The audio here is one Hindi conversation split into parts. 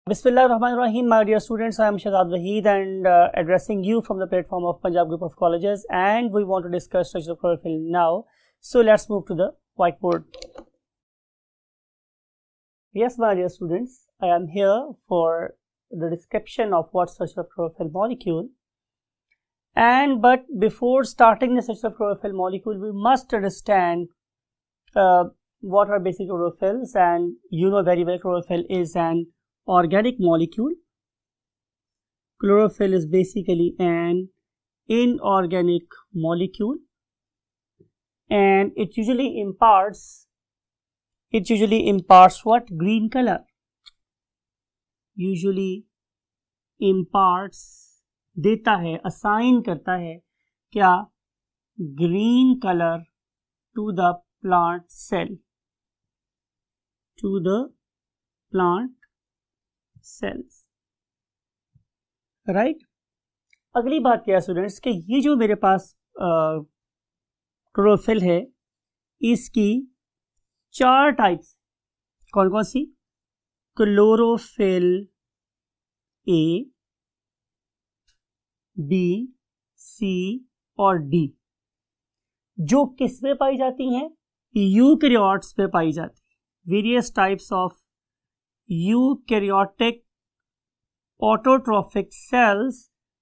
Bismillahirrahmanirrahim, my dear students. I am Shahzad Waheed and addressing you from the platform of Punjab Group of Colleges, and we want to discuss structure of chlorophyll now. So let's move to the whiteboard. Yes, my dear students, I am here for the description of what structure of chlorophyll molecule. But before starting the structure of chlorophyll molecule, we must understand what are basic chlorophylls, and you know very well chlorophyll is an organic molecule. Chlorophyll is basically an inorganic molecule, and it usually imparts what? Green color. Usually imparts, देता है, assign करता है क्या? Green color to the plant cell, to the plant cells, right. अगली बात क्या है स्टूडेंट्स कि ये जो मेरे पास क्लोरोफिल है, इसकी चार टाइप्स कौन कौन सी? क्लोरोफिल ए, बी, सी और डी, जो किस में पाई जाती हैं? यूकैरियोट्स पे पाई जाती है। Various types of eukaryotic autotrophic cells,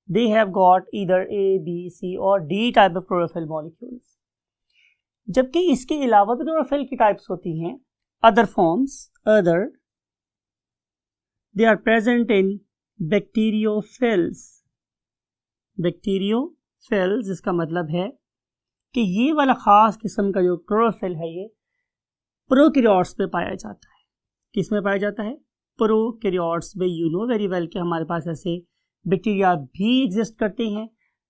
they have got either A, B, C or D type of chlorophyll molecules. जबकि इसके अलावा भी क्लोरोफिल की टाइप्स होती हैं, other forms, they are present in bacteriophils. bacteriophils इसका मतलब है कि ये वाला खास किस्म का जो क्लोरोफिल है ये प्रोकैरियोट्स पे पाया जाता है। किस में पाया जाता है? प्रोकैरियोट्स में। यू नो वेरी वेल कि हमारे पास ऐसे बैक्टीरिया भी एग्जिस्ट करते हैं।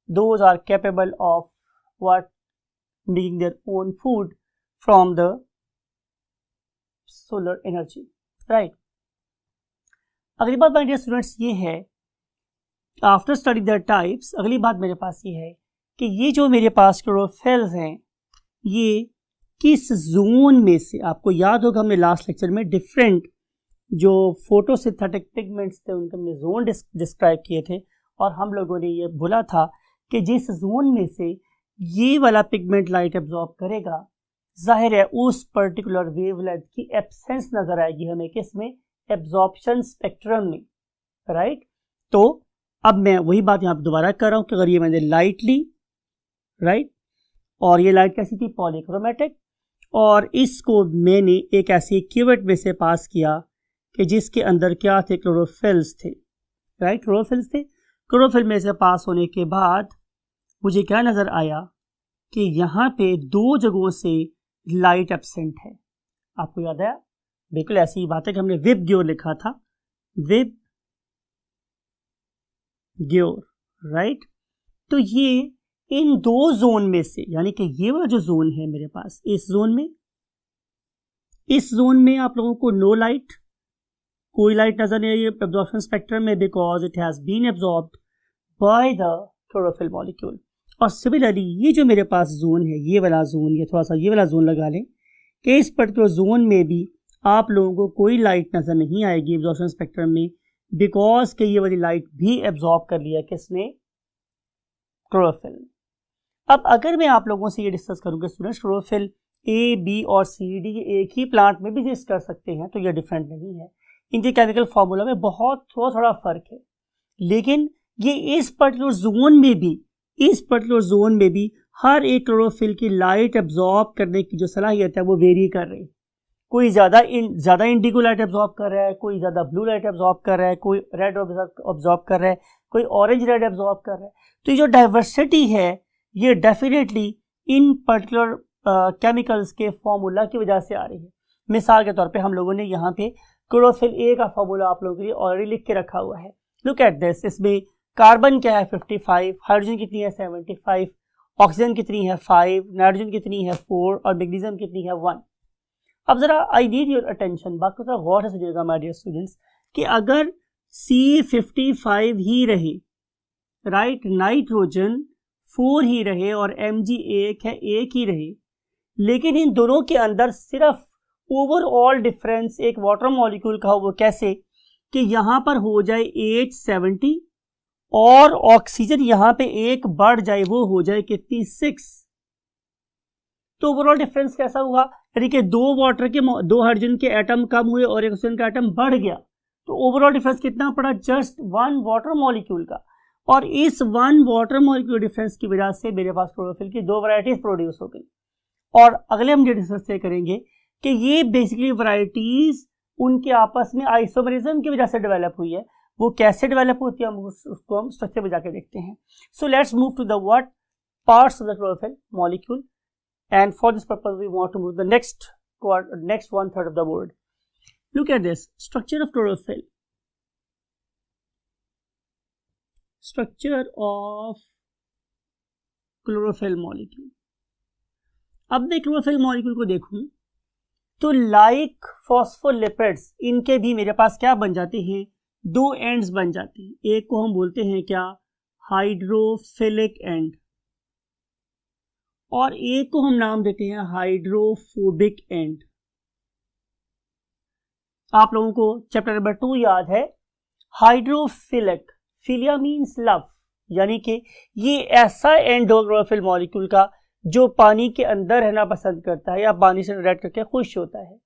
Those are capable of what? Making their own food from the solar energy, right. अगली बात माय डियर स्टूडेंट्स ये है, आफ्टर स्टडी द टाइप्स, अगली बात मेरे पास ये है कि ये जो मेरे पास क्लोरोफिल्स हैं ये किस जोन में से, आपको याद होगा हमने लास्ट लेक्चर में डिफरेंट जो फोटोसिंथेटिक पिगमेंट्स थे उनके हमने जोन डिस्क्राइब किए थे, और हम लोगों ने ये बोला था कि जिस जोन में से ये वाला पिगमेंट लाइट एब्जॉर्ब करेगा, जाहिर है उस पर्टिकुलर वेवलेंथ की एब्सेंस नजर आएगी हमें किसमें? एब्जॉर्प्शन स्पेक्ट्रम में, राइट। तो अब मैं वही बात यहाँ पर दोबारा कर रहा हूँ कि अगर ये मैंने लाइट ली, राइट, और ये लाइट कैसी थी? पॉलीक्रोमेटिक, और इसको मैंने एक ऐसी क्यूवेट में से पास किया कि जिसके अंदर क्या थे? क्लोरोफिल्स थे, राइट, क्लोरोफिल्स थे। क्लोरोफिल में से पास होने के बाद मुझे क्या नज़र आया कि यहाँ पे दो जगहों से लाइट एब्सेंट है। आपको याद आया? बिल्कुल ऐसी ही बात है कि हमने विब ग्योर लिखा था, विब ग्योर, राइट। तो ये इन दो जोन में से, यानी कि ये वाला जो जोन है मेरे पास, इस जोन में आप लोगों को नो लाइट, कोई लाइट नजर नहीं आई एब्जॉर्प्शन स्पेक्ट्रम में, because it has been absorbed by the chlorophyll molecule. और सिमिलरली ये जो मेरे पास जोन है, ये वाला जोन, ये थोड़ा सा ये वाला जोन लगा लें कि इस पर्टिकुलर जोन में भी आप लोगों को कोई लाइट नजर नहीं आएगी एब्जॉर्प्शन स्पेक्ट्रम में, बिकॉज के ये वाली लाइट भी एब्जॉर्ब कर लिया किसने? क्लोरोफिल। अब अगर मैं आप लोगों से ये डिस्कस करूँगा स्टूडेंट्स, क्लोरोफिल ए, बी और सी, डी एक ही प्लांट में भी एग्जिस्ट कर सकते हैं, तो ये डिफरेंट नहीं है। इनके केमिकल फार्मूला में बहुत थोड़ा फर्क है, लेकिन ये इस पर्टिकुलर जोन में भी हर एक क्लोरोफिल की लाइट एब्जॉर्ब करने की जो सलाहियत है वो वेरी कर रही है। कोई ज़्यादा इंडिगो लाइट एब्जॉर्ब कर रहा है, कोई ज़्यादा ब्लू लाइट एब्जॉर्ब कर रहा है, कोई रेड एब्जॉर्ब कर रहा है, कोई ऑरेंज रेड एब्जॉर्ब कर रहा है। तो ये जो डाइवर्सिटी है ये डेफिनेटली इन पर्टिकुलर केमिकल्स के फॉर्मूला की वजह से आ रही है। मिसाल के तौर पे हम लोगों ने यहाँ पे क्लोरोफिल ए का फॉर्मूला आप लोगों के लिए ऑलरेडी लिख के रखा हुआ है। लुक एट दिस, इसमें कार्बन क्या है? 55, हाइड्रोजन कितनी है? 75, ऑक्सीजन कितनी है? 5, नाइट्रोजन कितनी है? 4 और मैग्नीशियम कितनी है? 1। अब जरा आई नीड योर अटेंशन, बात को थोड़ा गौर से सुनिएगा माय डियर स्टूडेंट्स, कि अगर C55 ही रहे, राइट, नाइट्रोजन 4 ही रहे और Mg एक ही रहे, लेकिन इन दोनों के अंदर सिर्फ ओवरऑल डिफरेंस एक वाटर मॉलिक्यूल का हो, वो कैसे कि यहां पर हो जाए H70 और ऑक्सीजन यहां पे एक बढ़ जाए, वो हो जाए कितनी 6। तो ओवरऑल डिफरेंस कैसा हुआ, यानी कि दो हाइड्रोजन के एटम कम हुए और एक ऑक्सीजन का एटम बढ़ गया। तो ओवरऑल डिफरेंस कितना पड़ा, जस्ट 1 वाटर मॉलिक्यूल का। और इस 1 वाटर मॉलिक्यूल डिफरेंस की वजह से मेरे पास क्लोरोफिल की 2 वैरायटीज प्रोड्यूस हो गई। और अगले हम ये डिस्कस करेंगे कि ये बेसिकली वैरायटीज उनके आपस में आइसोमरिज्म की वजह से डेवलप हुई है। वो कैसे डेवलप होती है उसको हम स्ट्रक्चर में जाके देखते हैं। So let's move to the what parts of the chlorophyll molecule, and for this purpose we want to move the next 1/3 of the board. Look at this structure of chlorophyll. Structure of chlorophyll molecule. अब मैं chlorophyll molecule को देखूं तो like phospholipids इनके भी मेरे पास क्या बन जाते हैं, 2 एंड्स बन जाते हैं। एक को हम बोलते हैं क्या, हाइड्रोफिलिक एंड, और एक को हम नाम देते हैं हाइड्रोफोबिक एंड। आप लोगों को चैप्टर नंबर 2 याद है, हाइड्रोफिलिक, फिलिया मीन्स लव, यानी कि ये ऐसा एंड हो क्लोरोफिल मॉलिक्यूल का जो पानी के अंदर रहना पसंद करता है या पानी से इंटरेक्ट करके खुश होता है।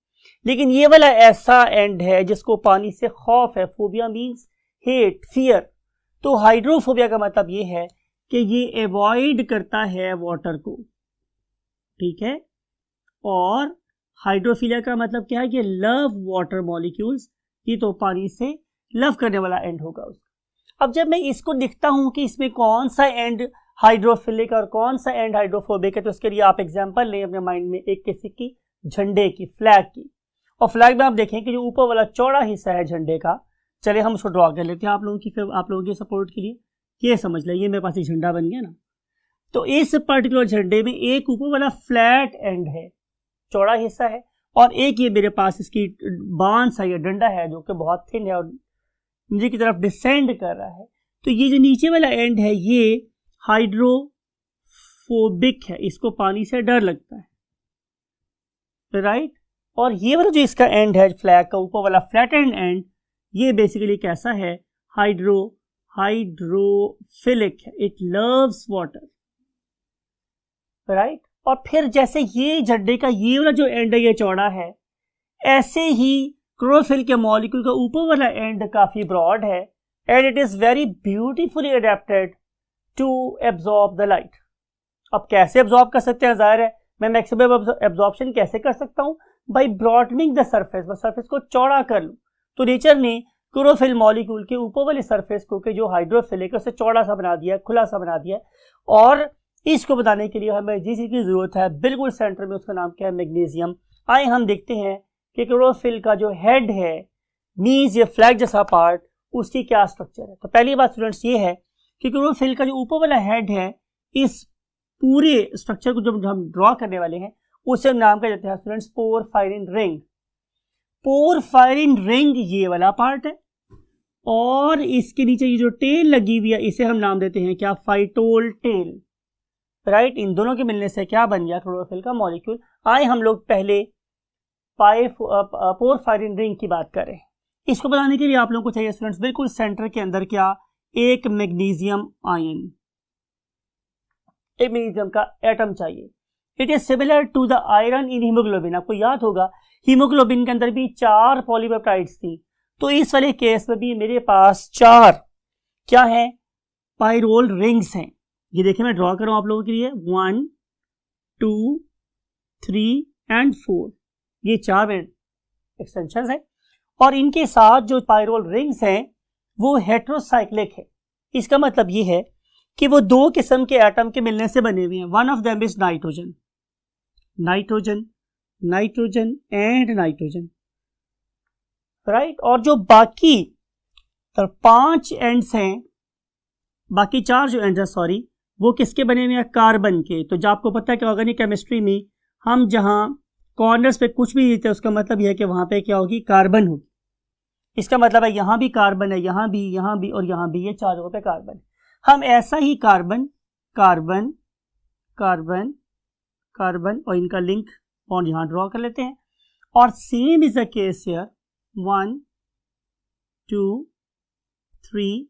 लेकिन ये वाला ऐसा एंड है जिसको पानी से खौफ है, फोबिया मीन्स हेट, फियर। तो हाइड्रोफोबिया का मतलब ये है कि ये अवॉइड करता है वाटर को, ठीक है। और हाइड्रोफिलिया का मतलब क्या है कि लव वाटर मॉलिक्यूल्स, ये तो पानी से लव करने वाला एंड होगा उसका। अब जब मैं इसको लिखता हूं कि इसमें कौन सा एंड हाइड्रोफिलिक और कौन सा एंड हाइड्रोफोबिक है, तो उसके लिए आप एग्जांपल लें अपने माइंड में एक किसी की, झंडे की, फ्लैग की। और फ्लैग में आप देखें कि जो ऊपर वाला चौड़ा हिस्सा है झंडे का, चले हम उसको ड्रॉ कर लेते हैं आप लोगों की, फिर आप लोगों के सपोर्ट के लिए। ये समझ लें, ये मेरे पास एक झंडा बन गया ना। तो इस पर्टिकुलर झंडे में एक ऊपर वाला फ्लैट एंड है, चौड़ा हिस्सा है, और एक ये मेरे पास इसकी बांस है या डंडा है जो कि बहुत थिन है और नीचे की तरफ डिसेंड कर रहा है। तो ये जो नीचे वाला एंड है ये हाइड्रोफोबिक है, इसको पानी से डर लगता है, राइट। और ये वाला जो इसका एंड है फ्लैग का ऊपर वाला फ्लैट एंड, ये बेसिकली कैसा है, हाइड्रोफिलिक है, इट लव्स वाटर, राइट। और फिर जैसे ये झंडे का ये वाला जो एंड है ये चौड़ा है, ऐसे ही क्लोरोफिल के मॉलिक्यूल का ऊपर वाला एंड काफी ब्रॉड है and it is very beautifully adapted to absorb the light. अब कैसे एब्जॉर्ब कर सकते हैं, जाहिर है मैं मैक्सिमम एब्जॉर्प्शन कैसे कर सकता हूं, बाय ब्रॉडनिंग द सरफेस, बस सरफेस को चौड़ा कर लूं। तो नेचर ने क्लोरोफिल मॉलिक्यूल के ऊपर वाले सरफेस को कि जो हाइड्रोफिलिक उसे चौड़ा सा बना दिया, खुला सा बना दिया। और इसको बताने के लिए हमें जिस चीज की जरूरत है बिल्कुल सेंटर में, उसका नाम क्या है, मैग्नीशियम। आए हम देखते हैं कि क्लोरोफिल का जो हेड है, मींस ये फ्लैग जैसा पार्ट, उसकी क्या स्ट्रक्चर है। तो पहली बात स्टूडेंट्स ये है कि क्लोरोफिल का जो ऊपर वाला हेड है, इस पूरे स्ट्रक्चर को जब हम ड्रॉ करने वाले हैं उसे नाम क्या देते हैं students, porphyrin ring. Porphyrin ring ये वाला पार्ट है, और इसके नीचे ये जो टेल लगी हुई है इसे हम नाम देते हैं क्या, फाइटोल टेल, राइट। इन दोनों के मिलने से क्या बन गया, क्लोरोफिल का मॉलिक्यूल। आए हम लोग पहले पोरफायरिन रिंग की बात करें। इसको बनाने के लिए आप लोगों को चाहिए स्टूडेंट्स बिल्कुल सेंटर के अंदर क्या, एक मैग्नीशियम आयन, एक मैग्नीशियम का एटम चाहिए। It is similar to the iron in haemoglobin. आपको याद होगा हीमोग्लोबिन के अंदर भी 4 पॉलीपेप्टाइड्स थी, तो इस वाले केस में भी मेरे पास 4 क्या है, पायरोल रिंग्स हैं। ये देखिए मैं ड्रॉ कर रहा हूं आप लोगों के लिए, 1 2 3 एंड 4, ये 4 एक्सटेंशन है। और इनके साथ जो पायरोल रिंग्स हैं वो हेट्रोसाइक्लिक है। इसका मतलब ये है कि वो 2 किस्म के एटम के मिलने से बने हुए हैं। One of them is nitrogen, nitrogen, nitrogen and nitrogen, right. और जो बाकी 5 एंड्स हैं, बाकी 4 जो एंड्स हैं सॉरी, वो किसके बने हुए हैं, कार्बन के। तो जो आपको पता है कि ऑर्गेनिक केमिस्ट्री में हम जहां कॉर्नर्स पे कुछ भी देते हैं उसका मतलब यह है कि वहां पे क्या होगी, कार्बन होगी। इसका मतलब है यहां भी कार्बन है, यहां भी और यहां भी, ये 4 जगहों पे कार्बन। हम ऐसा ही कार्बन कार्बन कार्बन कार्बन और इनका लिंक बॉन्ड यहां ड्रॉ कर लेते हैं। और same is the case here, 1 2 3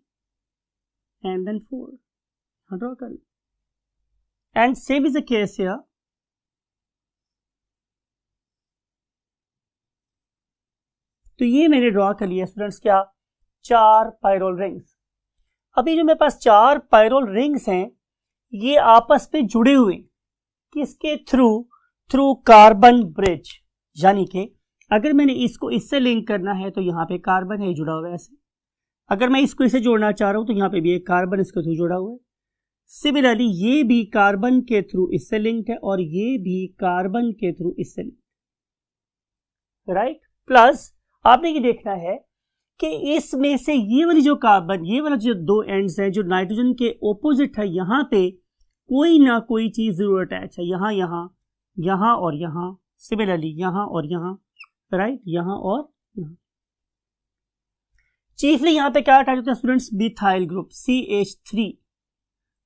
and then 4 यहाँ ड्रॉ कर लो. And same is the case here. तो ये मैंने ड्रॉ कर लिया स्टूडेंट्स क्या, 4 पायरोल रिंग्स. अभी जो मेरे पास 4 पायरोल रिंग्स हैं ये आपस में जुड़े हुए किसके थ्रू कार्बन ब्रिज. यानी कि अगर मैंने इसको इससे लिंक करना है तो यहाँ पे कार्बन है जुड़ा हुआ है ऐसे. अगर मैं इसको इससे जोड़ना चाह रहा हूं तो यहाँ पे भी एक कार्बन इसके थ्रू जुड़ा हुआ है. सिमिलरली ये भी कार्बन के थ्रू इससे लिंक्ड है और ये भी कार्बन के थ्रू इससे लिंक्ड, राइट. प्लस आपने ये देखना है कि इसमें से ये वाली जो कार्बन, ये वाला जो 2 एंड्स है जो नाइट्रोजन के ऑपोजिट है, यहाँ पे कोई ना कोई चीज जरूर अटैच है. यहाँ और यहाँ, सिमिलरली यहाँ और यहाँ, राइट, यहाँ और यहाँ. चीफली यहाँ पे क्या अटैच होता है स्टूडेंट्स, मिथाइल ग्रुप CH3.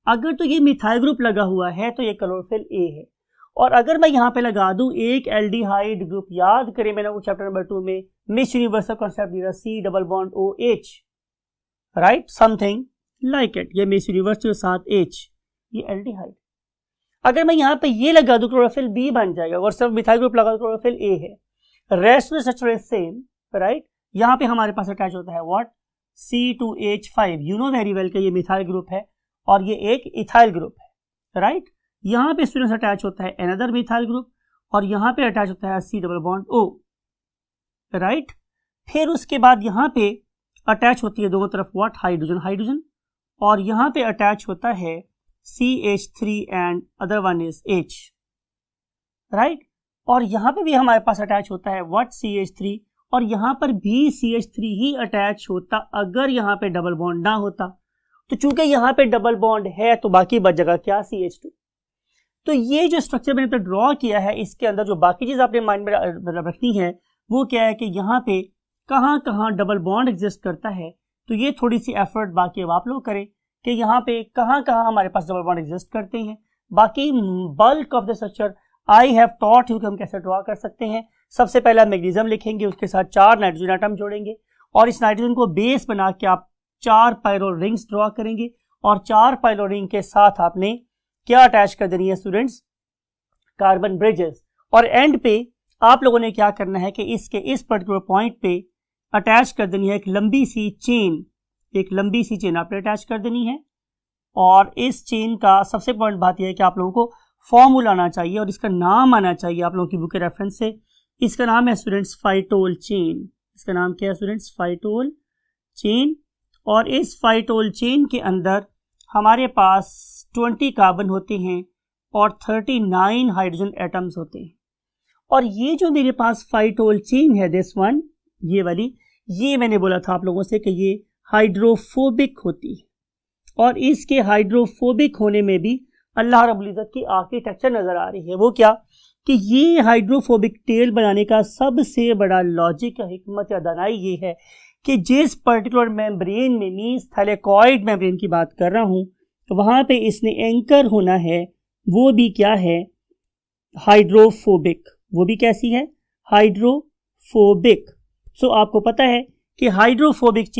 अगर तो ये मिथाइल ग्रुप लगा हुआ है तो ये क्लोरोफिल A है. और अगर मैं यहाँ पे लगा दूं एक एल्डिहाइड ग्रुप, याद करें मैंने वो चैप्टर नंबर 2 में मिस यूनिवर्सल कॉन्सेप्ट दिया C double bond OH, right, something like it. ये मिस यूनिवर्सल के साथ H, ये एल्डिहाइड. अगर मैं यहाँ पे ये लगा दूं क्लोरोफिल B बन जाएगा. और सिर्फ मिथाइल ग्रुप लगा दूं क्लोरोफिल A है. रेस्ट में स्ट्रक्चर इज सेम, राइट. यहाँ पे हमारे पास अटैच होता है what, C2H5. You know very well कि ये मिथाइल ग्रुप है और ये एक इथाइल ग्रुप है, राइट. यहाँ पे स्टूडेंट्स अटैच होता है अनदर मिथाइल ग्रुप और यहाँ पे अटैच होता है C double bond O, right. फिर उसके बाद यहाँ पे अटैच होती है दोनों तरफ व्हाट, हाइड्रोजन. और यहाँ पे अटैच होता है CH3 and other one is H, right. और यहाँ पे भी हमारे पास अटैच होता है व्हाट, CH3. और यहाँ पर भी CH3 ही अटैच होता अगर यहाँ पे डबल बॉन्ड ना होता. तो चूंकि यहाँ पे डबल बॉन्ड है तो बाकी बच जाएगा क्या, CH2. तो ये जो स्ट्रक्चर मैंने ड्रॉ किया है इसके अंदर जो बाकी चीज आपने माइंड में रखनी है वो क्या है कि यहाँ पे कहाँ कहाँ डबल बॉन्ड एग्जिस्ट करता है. तो ये थोड़ी सी एफर्ट बाकी अब आप लोग करें कि यहाँ पे कहाँ कहाँ हमारे पास डबल बॉन्ड एग्जिस्ट करते हैं. बाकी bulk of the structure I have taught you कि हम कैसे ड्रॉ कर सकते हैं. सबसे पहला मैग्नीशियम लिखेंगे, उसके साथ 4 नाइट्रोजन एटम जोड़ेंगे और इस नाइट्रोजन को बेस बना के आप 4 पायरोल रिंग्स ड्रॉ करेंगे. और 4 पायरोल रिंग के साथ आपने क्या अटैच कर देनी है स्टूडेंट्स, कार्बन ब्रिजेस. और एंड पे आप लोगों ने क्या करना है कि इसके इस पर्टिकुलर पॉइंट पे अटैच कर देनी है एक लंबी सी चेन आपने अटैच कर देनी है. और इस चेन का सबसे इंपॉर्टेंट बात यह है कि आप लोगों को फॉर्मूला आना चाहिए और इसका नाम आना चाहिए आप लोगों की बुक के रेफरेंस से. इसका नाम है स्टूडेंट्स फाइटोल चेन. इसका नाम क्या है स्टूडेंट्स, फाइटोल चेन. और इस फाइटोल चेन के अंदर हमारे पास 20 कार्बन होते हैं और 39 हाइड्रोजन एटम्स होते हैं. और ये जो मेरे पास फाइटोल चेन है दिस वन, ये वाली, ये मैंने बोला था आप लोगों से कि ये हाइड्रोफोबिक होती है. और इसके हाइड्रोफोबिक होने में भी अल्लाह रब्बुल इज्जत की आर्किटेक्चर नजर आ रही है. वो क्या कि ये हाइड्रोफोबिक टेल बनाने का सबसे बड़ा लॉजिक, हिकमत या दानाई ये है कि जिस पर्टिकुलर मेम्ब्रेन में, मींस थैलेकॉइड मेम्ब्रेन की बात कर रहा हूं, तो वहां पे इसने एंकर होना है. वो भी क्या है, हाइड्रोफोबिक. वो भी कैसी है, हाइड्रोफोबिक. सो आपको पता है कि हाइड्रोफोबिक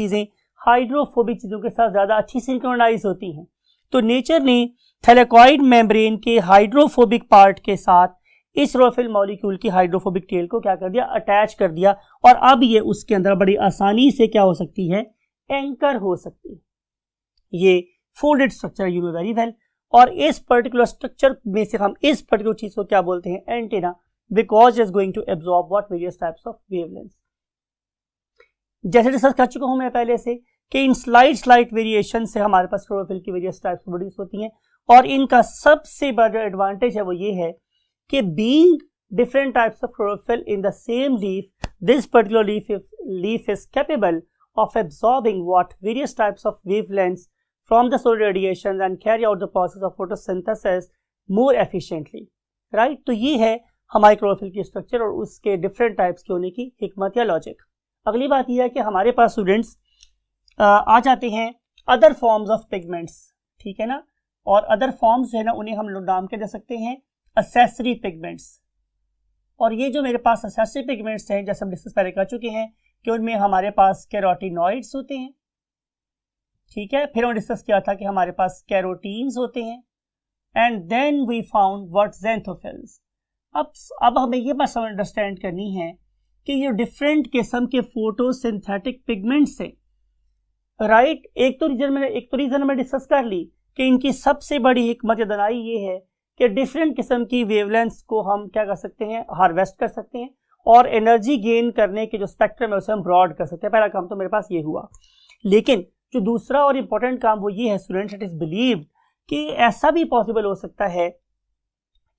चीज़ों के साथ ज़्यादा अच्छी सिंक्रोनाइज होती हैं. तो नेचर ने थैलेकॉइड मेम्ब्रेन के हाइड्रोफोबिक पार्ट के साथ इस क्लोरोफिल मॉलिक्यूल की हाइड्रोफोबिक टेल को क्या कर दिया, अटैच कर दिया. और अब ये उसके अंदर बड़ी आसानी से क्या हो सकती है, एंकर हो सकती है. ये folded structure, you know very well. और इस पर्टिकुलर स्ट्रक्चर में से हम इस पर्टिकुलर चीज को क्या बोलते हैं, antenna, because is going to absorb what, various types of wavelength. जैसे डिस्कस कर चुका हूं मैं पहले से कि इन स्लाइट वेरिएशन से हमारे पास क्लोरोफिल की वेरियस टाइप्स प्रोड्यूस होती हैं. और इनका सबसे बड़ा एडवांटेज है वो ये है कि being different types of chlorophyll in the same leaf, this particular leaf is capable of absorbing what, various types of wavelengths from the solar radiation and carry out the process of photosynthesis more efficiently, right? तो ये है हमारे क्लोरोफिल की स्ट्रक्चर और उसके डिफरेंट टाइप्स के होने की हिकमत या लॉजिक. अगली बात यह है कि हमारे पास स्टूडेंट्स आ जाते हैं अदर फॉर्म्स ऑफ पिगमेंट्स, ठीक है ना. और अदर फॉर्म्स है ना, उन्हें हम लोग नाम क्या दे सकते हैं, एक्सेसरी पिगमेंट्स. और ये जो मेरे पास एक्सेसरी पिगमेंट्स हैं, जैसे हम डिस्कस पहले कर चुके हैं कि उनमें हमारे पास कैरोटिनॉइड्स होते हैं, ठीक है। फिर हमने डिस्कस किया था कि हमारे पास कैरोटीन्स होते हैं, and then we found what xanthophylls. अब हमें ये बात अंडरस्टैंड करनी है कि ये डिफरेंट किस्म के फोटोसिंथेटिक पिगमेंट्स हैं, राइट। एक तो रीजन मैंने डिस्कस कर ली कि इनकी सबसे बड़ी हिकमत दनाई ये है कि डिफरेंट किस्म की वेवलेंथ्स को हम क्या कर सकते हैं, हार्वेस्ट कर सकते हैं, और एनर्जी गेन करने के जो स्पेक्ट्रम है उसे हम ब्रॉड कर सकते हैं। पहला काम तो मेरे पास ये हुआ, लेकिन जो दूसरा और इम्पोर्टेंट काम वो ये है स्टूडेंट्स, इट इज बिलीव्ड कि ऐसा भी पॉसिबल हो सकता है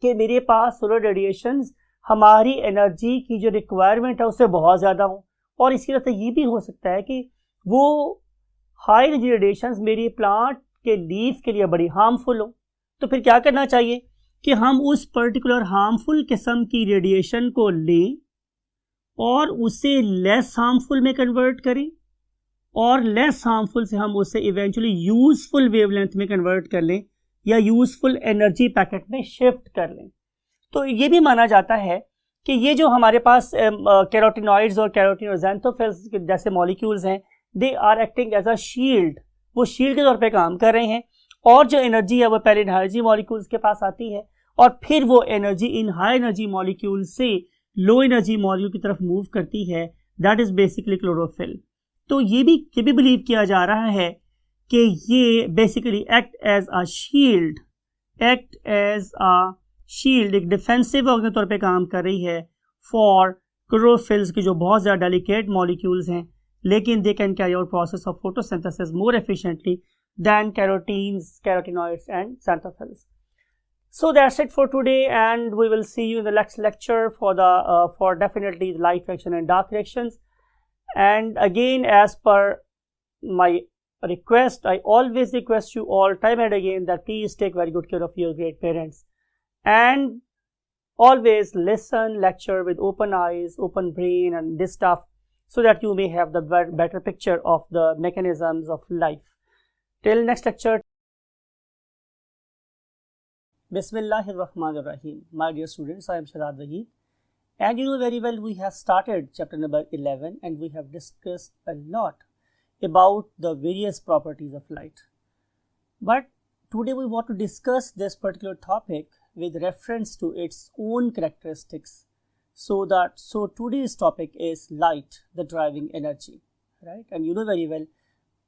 कि मेरे पास सोलर रेडिएशंस हमारी एनर्जी की जो रिक्वायरमेंट है उससे बहुत ज़्यादा हो, और इसी तरह से ये भी हो सकता है कि वो हाई एनर्जी रेडिएशंस मेरी प्लांट के लीफ के लिए बड़ी हार्मफुल हो। तो फिर क्या करना चाहिए कि हम उस पर्टिकुलर हार्मफुल किस्म की रेडिएशन को लें और उसे लेस हार्मफुल में कन्वर्ट करें, और लेस हार्मफुल से हम उसे इवेंचुअली यूजफुल वेवलेंथ में कन्वर्ट कर लें या यूजफुल एनर्जी पैकेट में शिफ्ट कर लें। तो ये भी माना जाता है कि ये जो हमारे पास कैरोटिनॉइड्स और कैरोटीन और ज़ैंथोफिल्स जैसे मॉलिक्यूल्स हैं, they are acting as a shield, वो शील्ड के तौर पे काम कर रहे हैं, और जो एनर्जी है वो पहले इन हाई एनर्जी मॉलिक्यूल्स के पास आती है, और फिर वो energy in high energy molecule से लो एनर्जी मॉलिक्यूल की तरफ मूव करती है, दैट इज बेसिकली क्लोरोफिल। तो ये भी बिलीव किया जा रहा है कि ये basically act as a shield, एक डिफेंसिव ऑर्गन के तौर पे काम कर रही है फॉर क्लोरोफिल्स की जो बहुत ज़्यादा डेलिकेट मॉलिक्यूल्स हैं, लेकिन they can carry out process of photosynthesis more efficiently than carotenes, carotenoids and xanthophylls. So that's it for today, and we will see you in the next lecture for definitely the light reaction and dark reactions. And again, as per my request, I always request you all time and again that please take very good care of your great parents, and always listen lecture with open eyes, open brain and this stuff, so that you may have the better picture of the mechanisms of life. Till next lecture. Bismillahirrahmanirrahim. My dear students, I am Shahzad Wahid, and you know very well we have started chapter number 11 and we have discussed a lot about the various properties of light. But today we want to discuss this particular topic with reference to its own characteristics. So today's topic is light, the driving energy, right? And you know very well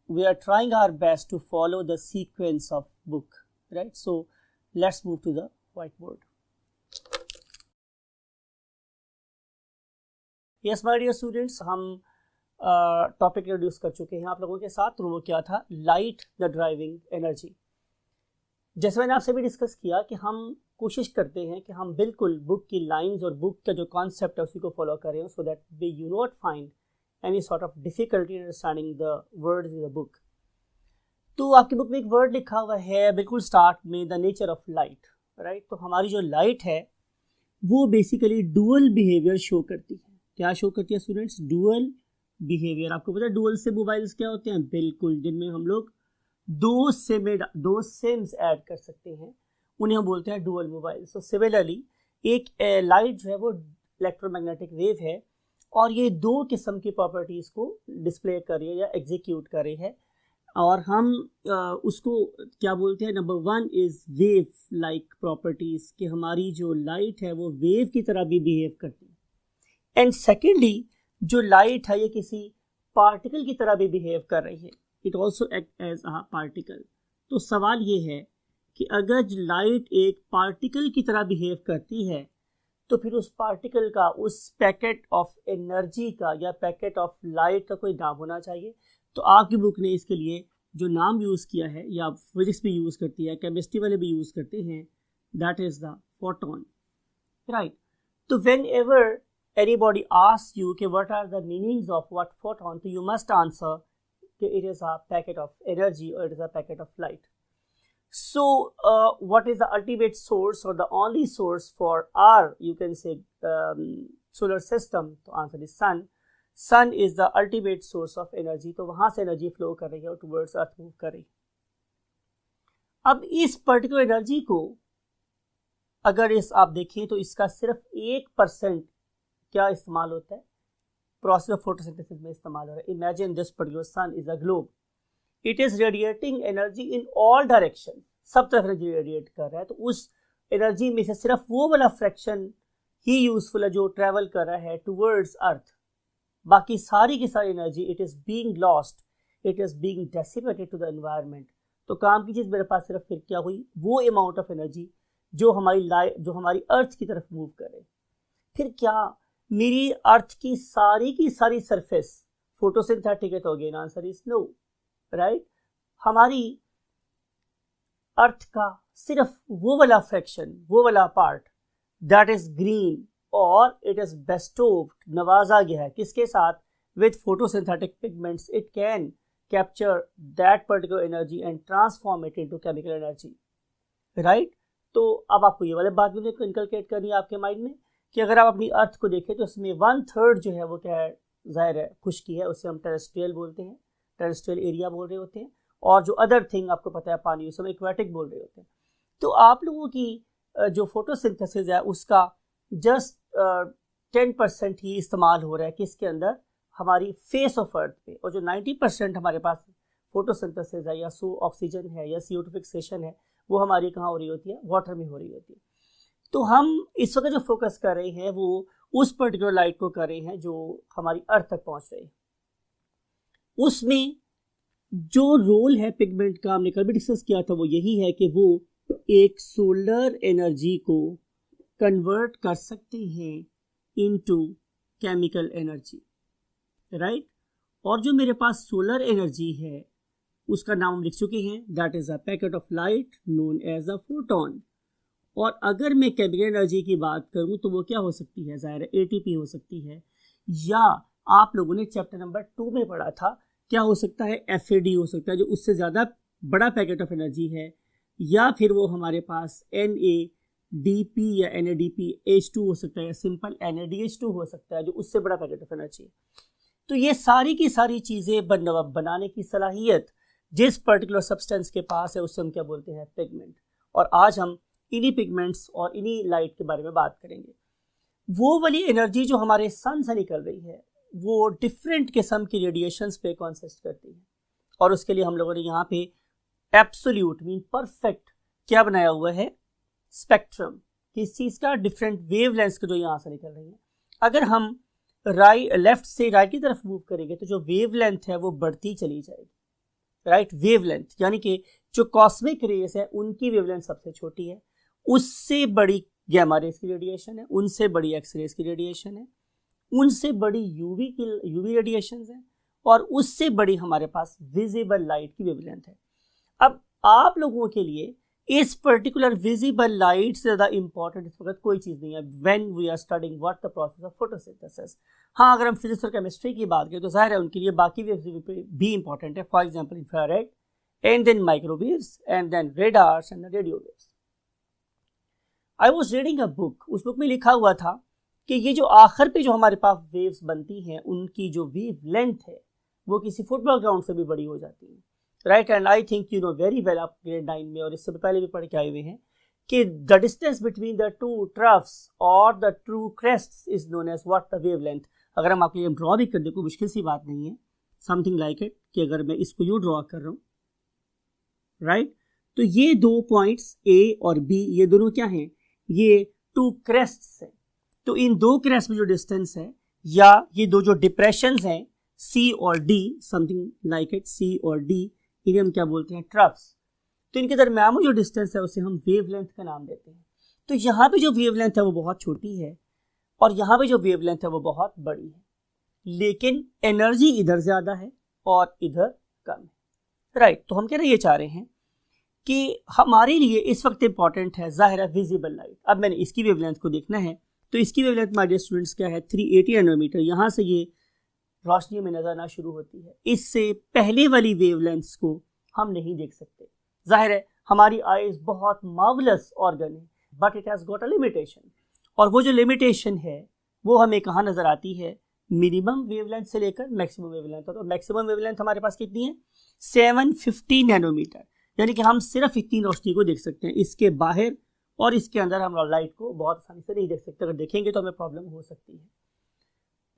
we are trying our best to follow the sequence of book, right? So let's move to the whiteboard. Yes, my dear students, हम टॉपिक इंट्रोड्यूस कर चुके हैं आप लोगों के साथ, और वो क्या था, लाइट द ड्राइविंग एनर्जी। जैसे मैंने आपसे भी डिस्कस किया कि हम कोशिश करते हैं कि हम बिल्कुल बुक की लाइंस और बुक का जो कॉन्सेप्ट है उसी को फॉलो करें, so that we you not find any sort of difficulty in understanding the words in the book. तो आपकी बुक में एक वर्ड लिखा हुआ है बिल्कुल स्टार्ट में, the nature of light, right. तो हमारी जो लाइट है वो बेसिकली डुअल बिहेवियर शो करती है। क्या शो करती है स्टूडेंट्स? Dual behaviour. आपको पता है डुअल से मोबाइल्स क्या होते हैं? बिल्कुल, जिनमें हम लोग दो सिम्स ऐड कर सकते हैं, उन्हें हम बोलते हैं डुअल मोबाइल। सो सिमिलरली एक लाइट जो है वो इलेक्ट्रोमैग्नेटिक वेव है, और ये दो किस्म की प्रॉपर्टीज़ को डिस्प्ले कर रही है या एग्जीक्यूट कर रही है, और हम उसको क्या बोलते हैं? Number one is wave like properties, कि हमारी जो लाइट है वो वेव की तरह भी बिहेव करती है। एंड सेकेंडली जो लाइट है ये किसी पार्टिकल की तरह भी बिहेव कर रही है, it also act as a particle. तो सवाल ये है कि अगर लाइट एक पार्टिकल की तरह बिहेव करती है तो फिर उस पार्टिकल का, उस पैकेट ऑफ एनर्जी का या पैकेट ऑफ लाइट का कोई नाम होना चाहिए। तो आपकी बुक ने इसके लिए जो नाम यूज़ किया है, या फिजिक्स भी यूज़ करती है, केमिस्ट्री वाले भी यूज़ करते हैं, that is the photon, right. तो whenever anybody asks you कि what are the meanings of what photon, so you must answer कि it is a packet of energy or it is a packet of light. So what is the ultimate source or the only source for our, you can say, solar system? तो answer is sun. Sun is the ultimate source of energy. तो वहाँ से energy flow कर रही है और towards earth move कर रही है। अब इस particular energy को अगर आप देखें तो इसका सिर्फ 1% क्या इस्तेमाल होता है? प्रोसेस ऑफ फोटोसिंथेसिस में इस्तेमाल हो रहा है। Imagine this particular sun is a globe, it is radiating energy in all direction, सब तरफ एनर्जी रेडिएट कर रहा है। तो उस एनर्जी में से सिर्फ वो वाला फ्रैक्शन ही यूजफुल है जो ट्रेवल कर रहा है टूवर्ड्स अर्थ, बाकी सारी की सारी energy it is being lost, it is being dissipated to the environment. तो काम की चीज मेरे पास सिर्फ फिर क्या हुई, वो अमाउंट ऑफ एनर्जी जो हमारी अर्थ की तरफ मूव करे। फिर क्या मेरी अर्थ की सारी सरफेस फोटोसिंथेटिक है? तो again answer is no, right. हमारी अर्थ का सिर्फ वो वाला फ्रैक्शन, वो वाला पार्ट दैट इज ग्रीन और इट इज बेस्टोव्ड, नवाजा गया है किसके साथ? With photosynthetic pigments. It can capture that particular energy and transform it into chemical energy, right. तो अब आपको ये वाली बात भी इनकलकेट करनी है आपके माइंड में कि अगर आप अपनी अर्थ को देखें तो उसमें 1/3 जो है वो क्या है, जाहिर है खुश्की है, उसे हम टेरेस्ट्रियल बोलते हैं, टेरेस्ट्रियल एरिया बोल रहे होते हैं। और जो अदर थिंग आपको पता है पानी, उसे हम एक्वेटिक बोल रहे होते हैं। तो आप लोगों की जो फोटोसिंथेसिस है उसका जस्ट 10% ही इस्तेमाल हो रहा है किसके अंदर, हमारी फेस ऑफ अर्थ पे। और जो 90% हमारे पास फोटोसिंथेसिस है या ऑक्सीजन है या CO2 फिक्सेशन है, वो हमारी कहाँ हो रही होती है, वाटर में हो रही होती है। तो हम इस वक्त जो फोकस कर रहे हैं वो उस पर्टिकुलर लाइट को कर रहे हैं जो हमारी अर्थ तक पहुंच रही है। उसमें जो रोल है पिगमेंट का, हमने कल भी डिस्कस किया था, वो यही है कि वो एक सोलर एनर्जी को कन्वर्ट कर सकते हैं इनटू केमिकल एनर्जी, राइट। और जो मेरे पास सोलर एनर्जी है उसका नाम हम लिख चुके हैं, that is a packet of light known as a photon. और अगर मैं केमिकल एनर्जी की बात करूं तो वो क्या हो सकती है, जाहिर है ATP हो सकती है, या आप लोगों ने चैप्टर नंबर 2 में पढ़ा था क्या हो सकता है, FAD हो सकता है, जो उससे ज़्यादा बड़ा पैकेट ऑफ एनर्जी है, या फिर वो हमारे पास NADP या NADPH2 हो सकता है, या सिंपल NADH2 हो सकता है जो उससे बड़ा पैकेट ऑफ एनर्जी है। तो ये सारी की सारी चीज़ें बनाने की सलाहियत जिस पर्टिकुलर सब्सटेंस के पास है उससे हम क्या बोलते हैं, पिगमेंट। और आज हम इन्हीं पिगमेंट्स और इन्हीं लाइट के बारे में बात करेंगे। वो वाली एनर्जी जो हमारे सन से निकल रही है वो डिफरेंट किस्म की रेडिएशंस पे कॉन्सिस्ट करती है। और उसके लिए हम लोगों ने यहाँ पे एब्सोल्यूट मीन परफेक्ट क्या बनाया हुआ है, स्पेक्ट्रम, किस चीज़ का, डिफरेंट वेवलेंथ्स के जो यहाँ से निकल रही है। अगर हम लेफ्ट से राइट की तरफ मूव करेंगे तो जो वेवलेंथ है वो बढ़ती चली जाएगी, राइट। वेवलेंथ यानी कि जो कॉस्मिक रेस है उनकी वेवलेंथ सबसे छोटी है, उससे बड़ी गैमा रेस की रेडिएशन है, उनसे बड़ी एक्स रेस की रेडिएशन है, उनसे बड़ी यूवी रेडिएशन है, और उससे बड़ी हमारे पास विजिबल लाइट की वेवलेंथ है। अब आप लोगों के लिए इस पर्टिकुलर विजिबल लाइट से ज़्यादा इंपॉर्टेंट इस वक्त कोई चीज़ नहीं है when we are studying what the process of photosynthesis. हाँ, अगर हम फिजिक्स और केमिस्ट्री की बात करें तो जाहिर है उनके लिए बाकी वेव्स भी इंपॉर्टेंट है, for example infrared and then microwaves and then radars and radio waves. I was reading a book, उस बुक में लिखा हुआ था कि ये जो आखिर पे जो हमारे पास वेव्स बनती हैं उनकी जो वेव लेंथ है वो किसी फुटबॉल ग्राउंड से भी बड़ी हो जाती है, right. And I think you know very well, आप ग्रेड 9 में और इससे पहले भी पढ़ के आए हुए हैं कि the distance between the two troughs और the two crests is known as what the wavelength. अगर हम आपके लिए ड्रॉ भी कर दें कोई मुश्किल सी बात नहीं है, समथिंग लाइक इट कि अगर मैं इसको यूँ ड्रॉ कर रहा हूँ, राइट, तो ये दो पॉइंट्स A और B ये दोनों क्या हैं, ये टू क्रेस्ट्स हैं। तो इन दो क्रेस्ट में जो डिस्टेंस है या ये दो जो डिप्रेशंस हैं C और D, something like it C और D, इन्हें हम क्या बोलते हैं, ट्रफ्स। तो इनके दरम्यान में जो डिस्टेंस है उसे हम वेवलेंथ का नाम देते हैं। तो यहाँ पे जो वेवलेंथ है वो बहुत छोटी है और यहाँ पे जो वेवलेंथ है वो बहुत बड़ी है, लेकिन एनर्जी इधर ज़्यादा है और इधर कम है, राइट। तो हम कह रहे ये चाह रहे हैं कि हमारे लिए इस वक्त इंपॉर्टेंट है जाहिर है विजिबल लाइट। अब मैंने इसकी वेवलेंथ को देखना है तो इसकी वेवलेंथ माय डियर स्टूडेंट्स क्या है, 380 नैनोमीटर। यहाँ से ये रोशनी में नजर आना शुरू होती है, इससे पहले वाली वेवलेंथ्स को हम नहीं देख सकते। जाहिर है हमारी आईज बहुत मार्वलस ऑर्गन है but it has got a limitation, और वो जो लिमिटेशन है वो हमें कहाँ नजर आती है, मिनिमम वेवलेंथ से लेकर मैक्सिमम वेवलेंथ। और मैक्सिमम वेवलेंथ हमारे पास कितनी है, 750 नैनोमीटर, यानी कि हम सिर्फ इतनी रोशनी को देख सकते हैं, इसके बाहर और इसके अंदर हम लाइट को बहुत आसानी से नहीं देख सकते। अगर देखेंगे तो हमें प्रॉब्लम हो सकती है।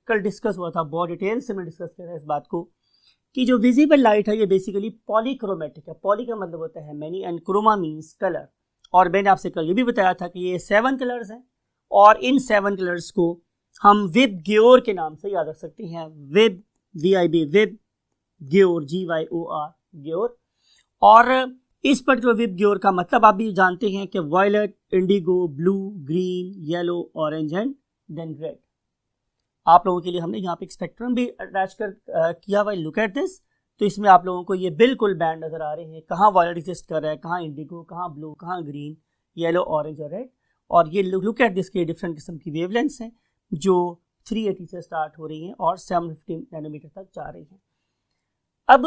कल डिस्कस हुआ था, बहुत डिटेल से मैं डिस्कस किया था इस बात को कि जो विजिबल लाइट है ये बेसिकली पॉलीक्रोमेटिक है। पॉली का मतलब होता है many and chroma means colour. और मैंने आपसे कल ये भी बताया था कि ये 7 कलर्स हैं और इन 7 कलर्स को हम विब ग्योर के नाम से याद रख सकते हैं। विब VIB विब, ग्योर GYOR ग्योर। और इस पर्टिकुलर विब ग्योर का मतलब आप भी जानते हैं कि violet, indigo, blue, green, yellow, orange and then red. आप लोगों के लिए हमने यहाँ पे एक स्पेक्ट्रम भी अटैच कर किया हुआ है। Look at this. तो इसमें आप लोगों को ये बिल्कुल बैंड नजर आ रहे हैं, कहाँ वायलेट एग्जिस्ट कर रहा है, कहाँ इंडिगो, कहाँ ब्लू, कहाँ ग्रीन, येलो, ऑरेंज और रेड। और ये लुक एट दिस के डिफरेंट किस्म की वेवलेंथ्स हैं जो 380 से स्टार्ट हो रही हैं और 750 नैनोमीटर तक जा रही हैं। अब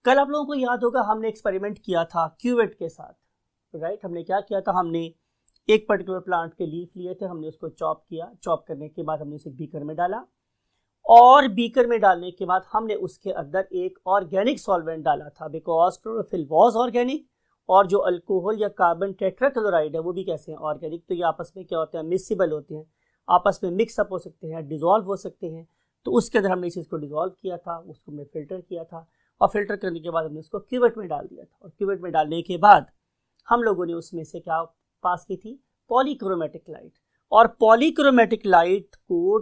कल आप लोगों को याद होगा हमने एक्सपेरिमेंट किया था क्यूवेट के साथ, राइट। हमने क्या किया था, हमने एक पर्टिकुलर प्लांट के लीफ लिए थे, हमने उसको चॉप किया। चॉप करने के बाद हमने उसे बीकर में डाला और बीकर में डालने के बाद हमने उसके अंदर एक ऑर्गेनिक सॉल्वेंट डाला था, बिकॉज क्लोरोफिल वाज ऑर्गेनिक और जो अल्कोहल या कार्बन टेट्राक्लोराइड है वो भी कैसे हैं, ऑर्गेनिक। तो ये आपस में क्या होते हैं, मिक्सिबल होते हैं, आपस में मिक्सअप हो सकते हैं, डिजोल्व हो सकते हैं। तो उसके अंदर हमने इस चीज़ को डिजोल्व किया था, उसको हमने फिल्टर किया था और फिल्टर करने के बाद हमने उसको क्यूवेट में डाल दिया था। और क्यूवेट में डालने के बाद हम लोगों ने उसमें से क्या पास की थी, पॉलीक्रोमेटिक लाइट। और पॉलीक्रोमेटिक लाइट को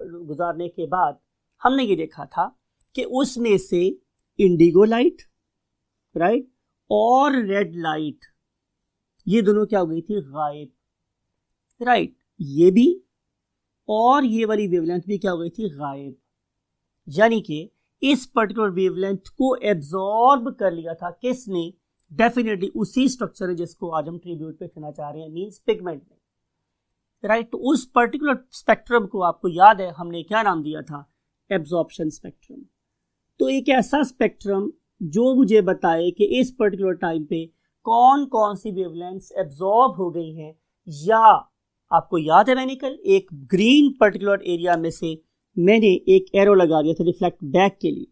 गुजारने के बाद हमने ये देखा था कि उसमें से इंडिगो लाइट, राइट, और रेड लाइट, ये दोनों क्या हो गई थी, गायब, राइट। ये भी और ये वाली वेवलेंथ भी क्या हो गई थी, गायब। यानी कि इस पर्टिकुलर वेवलेंथ को एब्जॉर्ब कर लिया था किसने, डेफिनेटली उसी स्ट्रक्चर है जिसको आज हम ट्रिब्यूट पे करना चाह रहे हैं, मींस पिगमेंट में, राइट। तो उस पर्टिकुलर स्पेक्ट्रम को आपको याद है हमने क्या नाम दिया था, एब्जॉर्प्शन स्पेक्ट्रम। तो एक ऐसा स्पेक्ट्रम जो मुझे बताए कि इस पर्टिकुलर टाइम पे कौन कौन सी वेवलेंथ्स एब्जॉर्ब हो गई हैं, या आपको याद है मैंने कल एक ग्रीन पर्टिकुलर एरिया में से मैंने एक एरो लगा दिया था रिफ्लेक्ट बैक के लिए,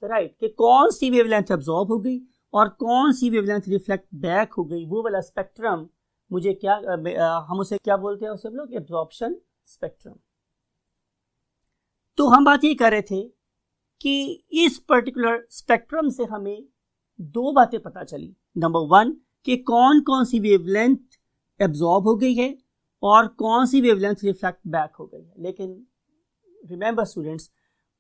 राइट, कि कौन सी वेवलेंथ एब्जॉर्ब हो गई और कौन सी वेवलेंथ रिफ्लेक्ट बैक हो गई। वो वाला स्पेक्ट्रम मुझे क्या हम उसे क्या बोलते हैं, उसे हम लोग एब्जॉर्प्शन स्पेक्ट्रम। तो हम बात ये कर रहे थे कि इस पर्टिकुलर स्पेक्ट्रम से हमें दो बातें पता चली। नंबर 1 कि कौन कौन सी वेवलेंथ एब्जॉर्ब हो गई है और कौन सी वेवलेंथ रिफ्लेक्ट बैक हो गई है। लेकिन रिमेंबर स्टूडेंट्स,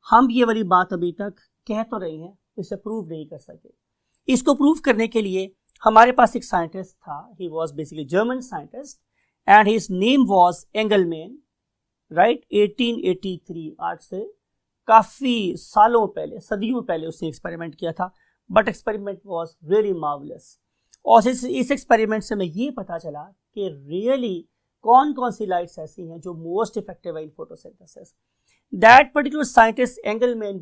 हम ये वाली बात अभी तक कह तो रहे हैं, इसे प्रूव नहीं कर सके। इसको प्रूव करने के लिए हमारे पास एक साइंटिस्ट था, he was basically German scientist and his name was Engelmann, right. 1883, आज से काफी सालों पहले, सदियों पहले उसने एक्सपेरिमेंट किया था, but experiment was really marvellous. और इस एक्सपेरिमेंट से हमें ये पता चला कि रियली कौन कौन सी लाइट्स ऐसी हैं जो मोस्ट इफेक्टिव है in photosynthesis. That particular scientist Engelmann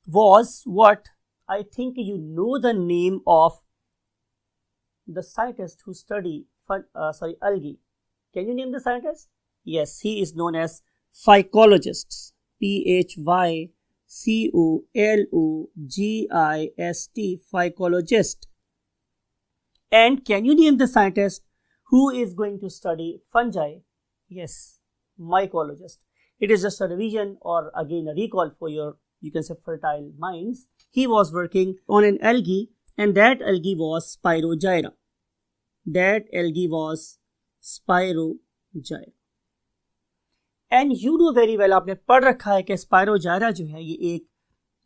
was what I think you know the name of the scientist who study algae. Can you name the scientist? Yes, he is known as phycologist. PHYCOLOGIST, phycologist. And can you name the scientist who is going to study fungi? Yes, mycologist. It is just a revision or again a recall for your, you can say, fertile minds. He was working on an algae and that algae was Spirogyra. And you know very well, आपने पढ़ रखा है कि Spirogyra जो है ये एक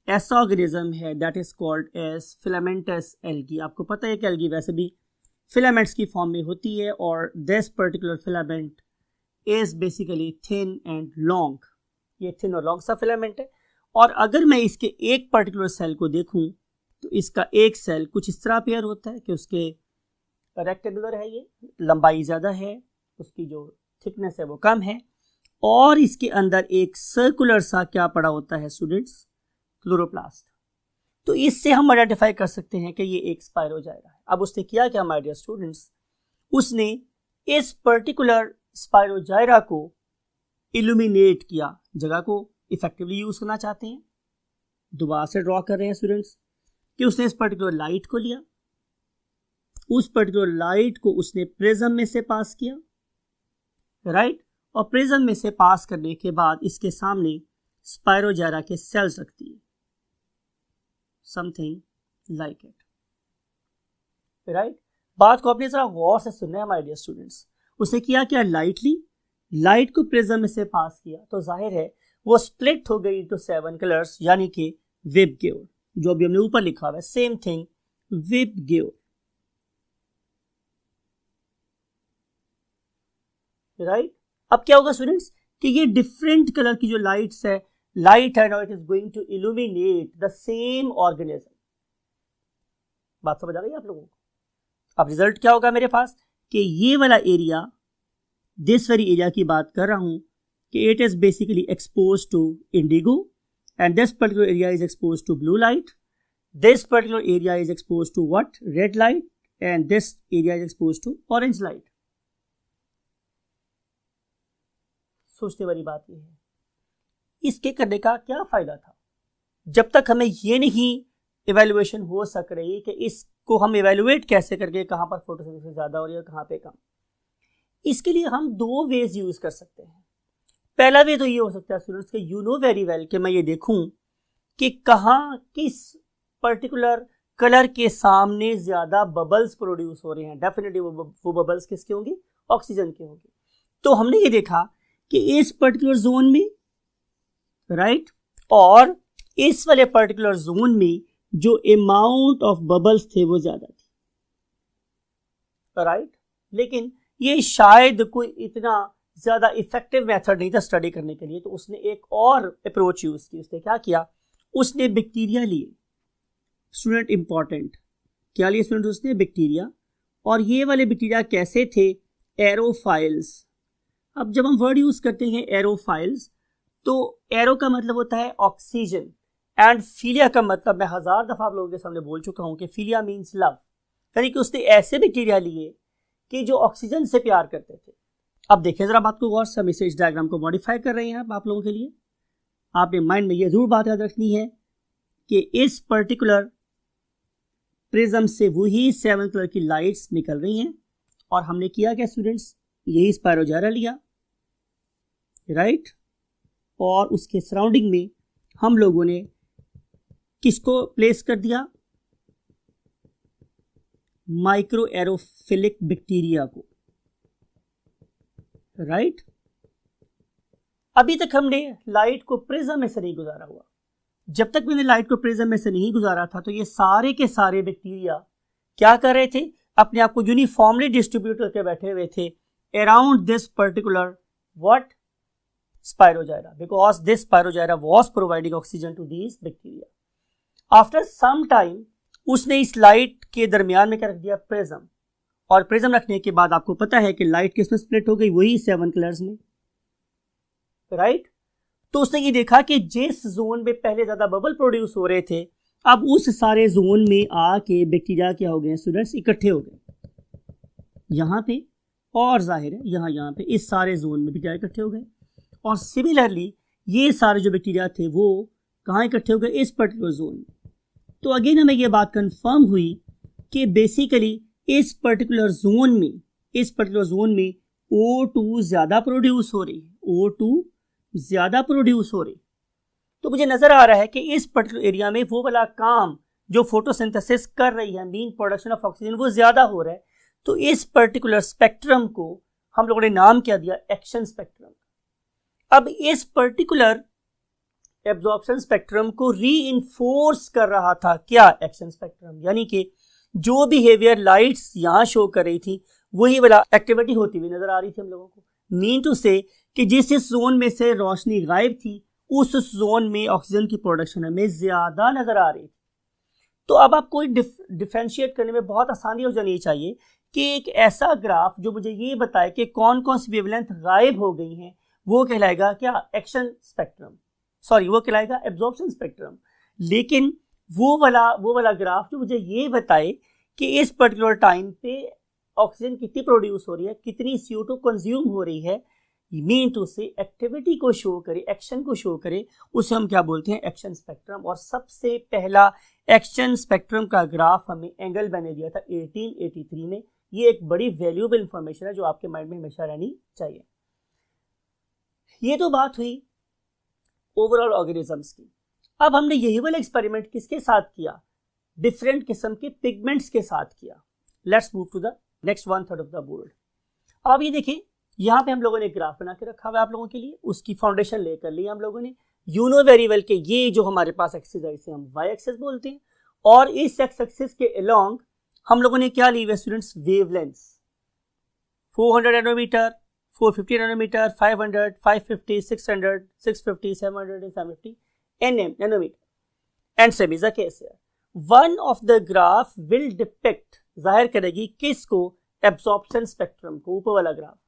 ऐसा ऑर्गेनिज्म है that is called as filamentous algae. आपको पता है कि algae वैसे भी filaments की फॉर्म में होती है और this particular filament is basically thin and long. ये thin और long सा फिलामेंट है। और अगर मैं इसके एक पर्टिकुलर सेल को देखूं तो इसका एक सेल कुछ इस तरह पेयर होता है कि उसके रेक्टेंगुलर है, ये लंबाई ज़्यादा है, उसकी जो थिकनेस है वो कम है, और इसके अंदर एक सर्कुलर सा क्या पड़ा होता है स्टूडेंट्स, क्लोरोप्लास्ट। तो इससे हम आइडेंटिफाई कर सकते हैं कि ये एक स्पायरोजाइरा है। अब उसने किया क्या माय डियर स्टूडेंट्स, उसने इस पर्टिकुलर स्पायरोजाइरा को इल्यूमिनेट किया, जगह को इफेक्टिवली यूज करना चाहते हैं। दोबारा से ड्रॉ कर रहे हैं स्टूडेंट्स कि उसने इस पर्टिकुलर लाइट को लिया, उस पर्टिकुलर लाइट को उसने प्रिज्म में से पास किया, राइट, और प्रिज्म में से पास करने के बाद इसके सामने स्पायरोजाइरा के सेल्स रखती है, समथिंग लाइक इट, राइट। बात को अपने जरा गौर से सुनना है हमारे डियर स्टूडेंट्स। उसने किया क्या, लाइट को प्रिज्म में से पास किया तो जाहिर है वो स्प्लिट हो गई इनटू 7 कलर्स, यानी कि विबग्योर, जो अभी हमने ऊपर लिखा हुआ है, सेम थिंग विबग्योर, राइट। अब क्या होगा स्टूडेंट्स कि ये डिफरेंट कलर की जो लाइट है now it is going to illuminate the same organism. बात समझ आ गई आप लोगों को? अब रिजल्ट क्या होगा मेरे पास कि ये वाला एरिया, दिस वाली एरिया की बात कर रहा हूं कि it is basically expose to indigo and this particular area is expose to blue light, this particular area is expose to what, red light, and this area is expose to orange light. सोचने वाली बात यह है इसके करने का क्या फायदा था, जब तक हमें ये नहीं इवेल्युएशन हो सक रही कि इसको हम इवेल्युएट कैसे करके कहां पर फोटोसिंथेसिस ज्यादा हो रही है, कहां पे कम। इसके लिए हम 2 वेज यूज कर सकते हैं। पहला वे तो ये हो सकता है स्टूडेंट्स के यू नो वेरी वेल कि मैं ये देखूं कि कहां किस पर्टिकुलर कलर के सामने ज्यादा बबल्स प्रोड्यूस हो रहे हैं। डेफिनेटली वो बबल्स किसके होंगे, ऑक्सीजन के होंगे। तो हमने ये देखा कि इस पर्टिकुलर जोन में, राइट, और इस वाले पर्टिकुलर जोन में जो अमाउंट ऑफ बबल्स थे वो ज्यादा थी, राइट। लेकिन ये शायद कोई इतना ज्यादा इफेक्टिव मेथड नहीं था स्टडी करने के लिए, तो उसने एक और अप्रोच यूज की। उसने क्या किया, उसने बैक्टीरिया लिए। स्टूडेंट इंपॉर्टेंट, क्या लिए स्टूडेंट उसने, बैक्टीरिया। और ये वाले बैक्टीरिया कैसे थे, एरोफाइल्स। अब जब हम वर्ड यूज करते हैं एरोफाइल्स, तो एरो का मतलब होता है ऑक्सीजन एंड फिलिया का मतलब मैं 1000 दफा आप लोगों के सामने बोल चुका हूं कि फिलिया मीन्स लव, यानी कि उसने ऐसे बैक्टीरिया लिए कि जो ऑक्सीजन से प्यार करते थे। अब देखिए जरा बात को गौर से, हम इस डायग्राम को मॉडिफाई कर रहे हैं आप लोगों के लिए। आपने माइंड में ये जरूर बात याद रखनी है कि इस पर्टिकुलर प्रिज्म से वही 7 कलर की लाइट्स निकल रही हैं, और हमने किया क्या स्टूडेंट्स, यही स्पायरोजाइरा लिया, राइट, और उसके सराउंडिंग में हम लोगों ने किसको प्लेस कर दिया, माइक्रो एरोफिलिक बैक्टीरिया को, राइट। अभी तक हमने लाइट को प्रिज्म में से नहीं गुजारा हुआ। जब तक मैंने लाइट को प्रिज्म में से नहीं गुजारा था तो ये सारे के सारे बैक्टीरिया क्या कर रहे थे, अपने आप को यूनिफॉर्मली डिस्ट्रीब्यूट करके बैठे हुए थे around this particular what, spirogyra, because this spirogyra was providing oxygen to these bacteria. After some time उसने इस लाइट के दरमियान में क्या रख दिया, प्रिज्म, और प्रिज्म रखने के बाद आपको पता है कि लाइट किसमें स्प्लिट हो गई, वही 7 कलर्स में, राइट। तो उसने ये देखा कि जिस जोन में पहले ज्यादा बबल प्रोड्यूस हो रहे थे, अब उस सारे जोन में आके बैक्टीरिया क्या हो गए स्टूडेंट्स, इकट्ठे हो गए यहां पे, और जाहिर है यहाँ पे इस सारे जोन में बैक्टीरिया इकट्ठे हो गए। और सिमिलरली ये सारे जो बैक्टीरिया थे वो कहाँ इकट्ठे हो गए, इस पर्टिकुलर जोन में। तो अगेन हमें ये बात कंफर्म हुई कि बेसिकली इस पर्टिकुलर जोन में O2 ज्यादा प्रोड्यूस हो रही है, O2 ज्यादा प्रोड्यूस हो रही। तो मुझे नजर आ रहा है कि इस पर्टिकुलर एरिया में वो वाला काम जो फोटोसिंथेसिस कर रही है, मीन प्रोडक्शन ऑफ ऑक्सीजन, वो ज्यादा हो रहा है। तो इस पर्टिकुलर स्पेक्ट्रम को हम लोगों ने नाम क्या दिया, एक्शन स्पेक्ट्रम। अब इस पर्टिकुलर एब्जॉर्प्शन स्पेक्ट्रम को रीइंफोर्स कर रहा था क्या, एक्शन स्पेक्ट्रम, यानी कि जो बिहेवियर लाइट्स यहां शो कर रही थी वही वाला एक्टिविटी होती हुई नजर आ रही थी हम लोगों को। मीन टू से कि जिस जोन में से रोशनी गायब थी उस जोन में ऑक्सीजन की प्रोडक्शन हमें ज्यादा नजर आ रही थी। तो अब आपको डिफरेंशिएट करने में बहुत आसानी हो जानी चाहिए कि एक ऐसा ग्राफ जो मुझे ये बताए कि कौन कौन सी वेवलेंथ गायब हो गई हैं, वो कहलाएगा क्या, एक्शन स्पेक्ट्रम, सॉरी वो कहलाएगा एब्जॉर्प्शन स्पेक्ट्रम। लेकिन वो वाला ग्राफ जो मुझे ये बताए कि इस पर्टिकुलर टाइम पे ऑक्सीजन कितनी प्रोड्यूस हो रही है, कितनी CO2 कंज्यूम हो रही है, मीन टू से एक्टिविटी को शो करे, एक्शन को शो करे, उसे हम क्या बोलते हैं, एक्शन स्पेक्ट्रम। और सबसे पहला एक्शन स्पेक्ट्रम का ग्राफ हमें एंगलबर्न ने दिया था 1883 में। ये एक बड़ी वैल्यूएबल इंफॉर्मेशन है जो आपके माइंड में हमेशा रहनी चाहिए। ये तो बात हुई ओवरऑल ऑर्गेनिजम्स की। अब हमने यही वाला एक्सपेरिमेंट किसके साथ किया? डिफरेंट किस्म के पिगमेंट्स के साथ किया। Let's move to the next 1/3 of the board. अब ये देखिए, यहाँ पे हम लोगों ने ग्राफ बना के रखा हुआ है आप लोगों के लिए, उसकी फाउंडेशन लेकर ली हम लोगों ने। यू नो वेरी वेल के ये जो हमारे पास एक्सिस है इसे हम वाई एक्सिस बोलते हैं, और इस एक्स एक्सिस के अलोंग हम लोगों ने क्या ली हुई students? Wavelengths. 400 nanometre, 450 nanometre, 500, 550, 600, 650, 700 and 750 nanometer and same is the case here. One of the graph will depict, जाहिर करेगी किसको? एब्जॉर्प्शन स्पेक्ट्रम को, ऊपर वाला ग्राफ,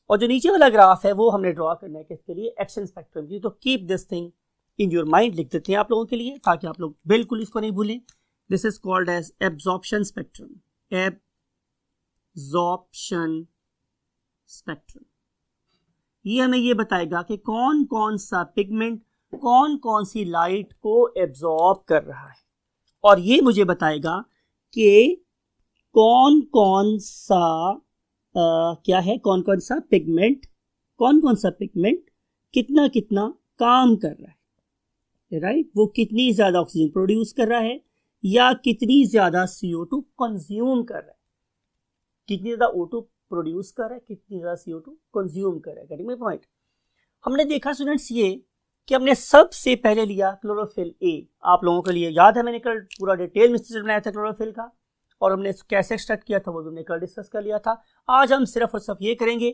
और जो नीचे वाला ग्राफ है वो हमने ड्रॉ करना है किसके लिए? एक्शन स्पेक्ट्रम की। तो keep this thing in your mind, लिख देते हैं आप लोगों के लिए ताकि आप लोग बिल्कुल इसको नहीं भूलें। This is called as absorption spectrum, absorption spectrum. ये हमें ये बताएगा कि कौन कौन सा पिगमेंट कौन कौन सी लाइट को एब्जॉर्ब कर रहा है, और ये मुझे बताएगा कि कौन कौन सा क्या है, कौन कौन सा पिगमेंट कितना कितना काम कर रहा है, राइट? वो कितनी ज्यादा ऑक्सीजन प्रोड्यूस कर रहा है या कितनी ज्यादा CO2 कंज्यूम कर रहा है, कितनी ज्यादा O2 प्रोड्यूस कर रहा है, कितनी ज्यादा CO2 कंज्यूम कर रहा है। Getting my point? हमने देखा स्टूडेंट्स ये कि हमने सबसे पहले लिया क्लोरोफिल ए। आप लोगों के लिए याद है मैंने कल पूरा डिटेल में बनाया था क्लोरोफिल का, और हमने कैसे एक्सट्रैक्ट किया था वो भी हमने कल डिस्कस कर लिया था। आज हम सिर्फ और सिर्फ ये करेंगे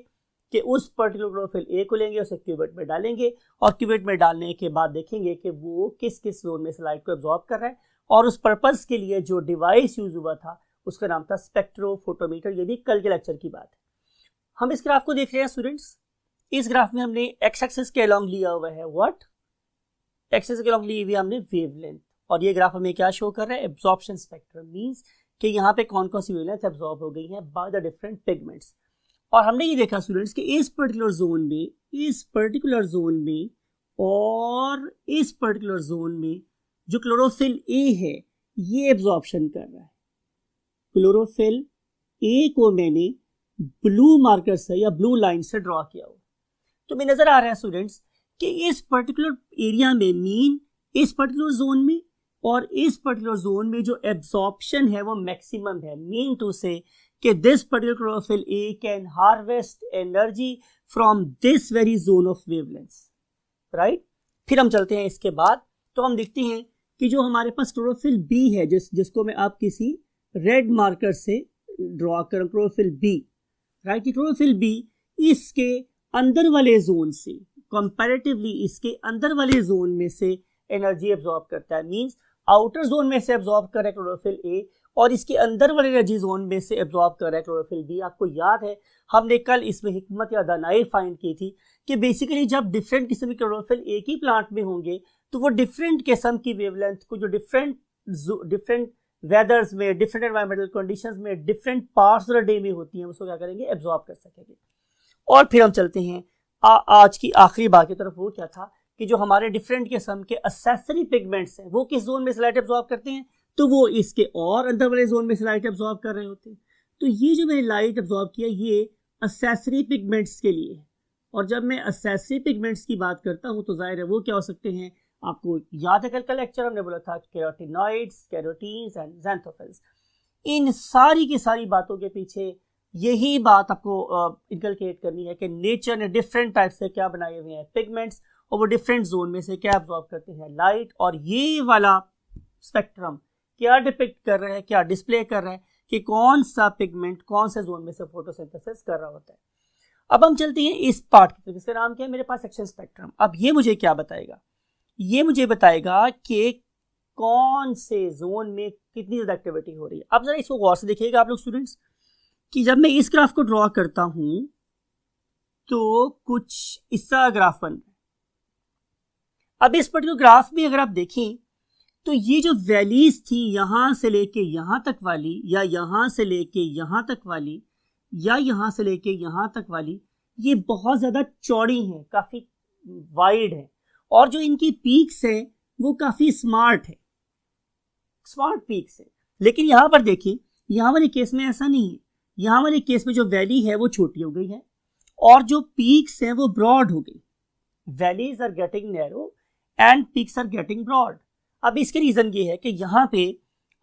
कि उस पर्टिकुलर क्लोरोफिल ए को लेंगे, उसे क्यूवेट में डालेंगे, और क्यूवेट में डालने के बाद देखेंगे कि वो किस किस जोन में से लाइट को एब्जॉर्ब कर रहा है, और उस पर्पस के लिए जो डिवाइस यूज हुआ था उसका नाम था स्पेक्ट्रोफोटोमीटर। ये भी कल के लेक्चर की बात है। हम इस ग्राफ को देख रहे हैं स्टूडेंट्स। इस ग्राफ में हमने एक्स एक्सिस के अलोंग लिया हुआ है व्हाट? एक्सिस के अलोंग ली हुई हमने वेवलेंथ, और ये ग्राफ हमें क्या शो कर रहा है? Absorption spectrum. मींस कि यहाँ पे कौन कौन सी वेवलेंथ एब्जॉर्ब हो गई है बाय द डिफरेंट पिगमेंट्स। और हमने ये देखा स्टूडेंट्स कि इस पर्टिकुलर जोन में जो क्लोरोफिल ए है ये एब्जॉर्प्शन कर रहा है। क्लोरोफिल ए को मैंने ब्लू मार्कर से या ब्लू लाइन से ड्रॉ किया हुआ, तो मैं नजर आ रहा है स्टूडेंट्स कि इस पर्टिकुलर एरिया में, मीन इस पर्टिकुलर जोन में और इस पर्टिकुलर जोन में जो एब्जॉर्प्शन है वो मैक्सिमम है। मीन टू से कि this particular chlorophyll A can harvest energy from this very zone of wavelengths, right? फिर हम चलते हैं इसके बाद, तो हम देखते हैं कि जो हमारे पास क्लोरोफिल बी है, जिसको मैं आप किसी रेड मार्कर से ड्रॉ करूं, chlorophyll B, right? Chlorophyll B इसके अंदर वाले जोन से, कंपैरेटिवली इसके अंदर वाले जोन में से एनर्जी एब्जॉर्ब करता है। मींस आउटर जोन में से एब्जॉर्ब कर रहा है क्लोरोफिल ए, और इसके अंदर वाले एनर्जी जोन में से एब्जॉर्ब कर रहा है क्लोरोफिल बी। आपको याद है हमने कल इसमें हिकमत या दानाई फाइंड की थी कि बेसिकली जब डिफरेंट किस्म के क्लोरोफिल एक ही प्लांट में होंगे तो वो डिफरेंट किस्म की वेवलेंथ को, जो डिफरेंट वेदर्स में, डिफरेंट एनवायरमेंटल कंडीशंस में, different parts of the day में होती हैं, उसको क्या करेंगे? एब्जॉर्ब कर सकेंगे। और फिर हम चलते हैं आज की आखिरी बात की तरफ। वो क्या था कि जो हमारे डिफरेंट किस्म के एक्सेसरी पिगमेंट्स हैं वो किस जोन में से लाइट एब्जॉर्ब करते हैं? तो वो इसके और अंदर वाले जोन में से लाइट एब्जॉर्ब कर रहे होते हैं। तो ये जो मैंने लाइट एब्जॉर्ब किया ये एक्सेसरी पिगमेंट्स के लिए है, और जब मैं एक्सेसरी पिगमेंट्स की बात करता हूँ तो जाहिर है वो क्या हो सकते हैं? आपको याद है कल का लेक्चर हमने बोला था कैरोटिनॉइड्स, कैरोटीन्स एंड ज़ैंथोफिल्स। इन सारी की सारी बातों के पीछे यही बात आपको इनकलकेट करनी है कि नेचर ने डिफरेंट टाइप से क्या बनाए हुए हैं पिगमेंट्स, और वो डिफरेंट जोन में से क्या एब्जॉर्ब करते हैं? लाइट। और ये वाला स्पेक्ट्रम क्या डिपिक्ट कर रहा है, क्या डिस्प्ले कर रहा है कि कौन सा पिगमेंट कौन से जोन में से फोटोसिंथेसिस कर रहा होता है। अब हम चलते हैं इस पार्ट की तरफ, इसका नाम क्या है? मेरे पास एक्शन स्पेक्ट्रम। अब ये मुझे क्या बताएगा? ये मुझे बताएगा कि कौन से जोन में कितनी ज्यादा एक्टिविटी हो रही है। अब जरा इसको गौर से देखिएगा आप लोग स्टूडेंट्स कि जब मैं इस ग्राफ को ड्रॉ करता हूं तो कुछ इस तरह ग्राफ बन रहा है। अब इस पर्टिकुलर ग्राफ में अगर आप देखें तो ये जो वैलीज थी यहां से लेके यहां तक वाली, या यहां से लेके यहां तक वाली, या यहां से लेके यहां तक वाली, ये बहुत ज्यादा चौड़ी हैं, काफी वाइड है, और जो इनकी पीक्स है वो काफी स्मार्ट पीक्स है। लेकिन यहां पर देखिए, यहां वाले केस में ऐसा नहीं है। यहां वाले केस में जो वैली है वो छोटी हो गई है और जो पीक्स है वो ब्रॉड हो गई। Valleys are getting narrow and peaks are getting broad. अब इसके रीजन ये है कि यहाँ पे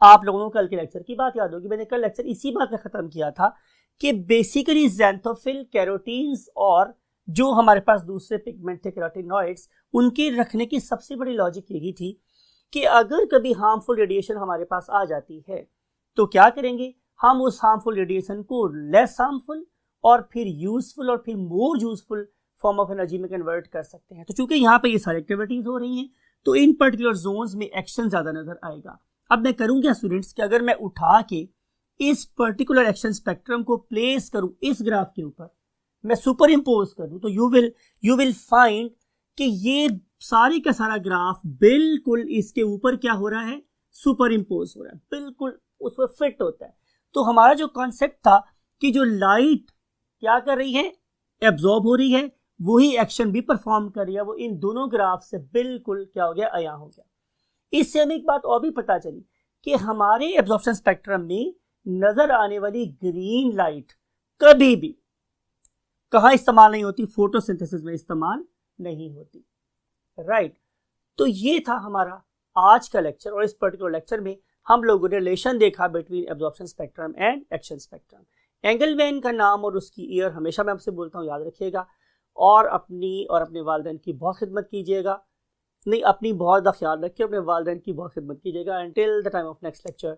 आप लोगों को कल के लेक्चर की बात याद होगी, मैंने कल लेक्चर इसी बात पे खत्म किया था कि बेसिकली ज़ैंथोफिल, कैरोटीन्स और जो हमारे पास दूसरे पिगमेंट थे कैरोटिनॉइड्स, उनके रखने की सबसे बड़ी लॉजिक यही थी कि अगर कभी हार्मफुल रेडिएशन हमारे पास आ जाती है तो क्या करेंगे, हम उस हार्मफुल रेडिएशन को लेस हार्मफुल और फिर यूजफुल और फिर more useful form of energy में कन्वर्ट कर सकते हैं। तो चूंकि यहाँ पे ये सारी एक्टिविटीज हो रही हैं तो इन पर्टिकुलर जोन्स में एक्शन ज्यादा नजर आएगा। अब मैं करूँ क्या स्टूडेंट्स कि अगर मैं उठा के इस पर्टिकुलर एक्शन स्पेक्ट्रम को प्लेस करूँ इस ग्राफ के ऊपर, मैं सुपर इम्पोज करूँ, तो यू विल फाइंड कि ये सारी का सारा ग्राफ बिल्कुल इसके ऊपर क्या हो रहा है, सुपर इम्पोज हो रहा है, बिल्कुल उस पर फिट होता है। तो हमारा जो कॉन्सेप्ट था कि जो लाइट क्या कर रही है, एब्जॉर्ब हो रही है, वही एक्शन भी परफॉर्म कर रही है, वो इन दोनों ग्राफ से बिल्कुल क्या हो गया, अया हो गया। इससे हमें एक बात और भी पता चली कि हमारे एब्जॉर्प्शन स्पेक्ट्रम में नजर आने वाली ग्रीन लाइट कभी भी कहाँ इस्तेमाल नहीं होती, फोटोसिंथेसिस में इस्तेमाल नहीं होती, राइट। तो ये था हमारा आज का लेक्चर, और इस पर्टिकुलर लेक्चर में हम लोगों ने रिलेशन देखा between absorption spectrum and action spectrum. Engelmann का नाम और उसकी ईयर हमेशा मैं आपसे बोलता हूँ याद रखिएगा, और अपनी और अपने वालिदैन की बहुत खिदमत कीजिएगा, नहीं अपनी बहुत ख्याल रखिए, अपने वालिदैन की बहुत खिदमत कीजिएगा। Until the time of next lecture,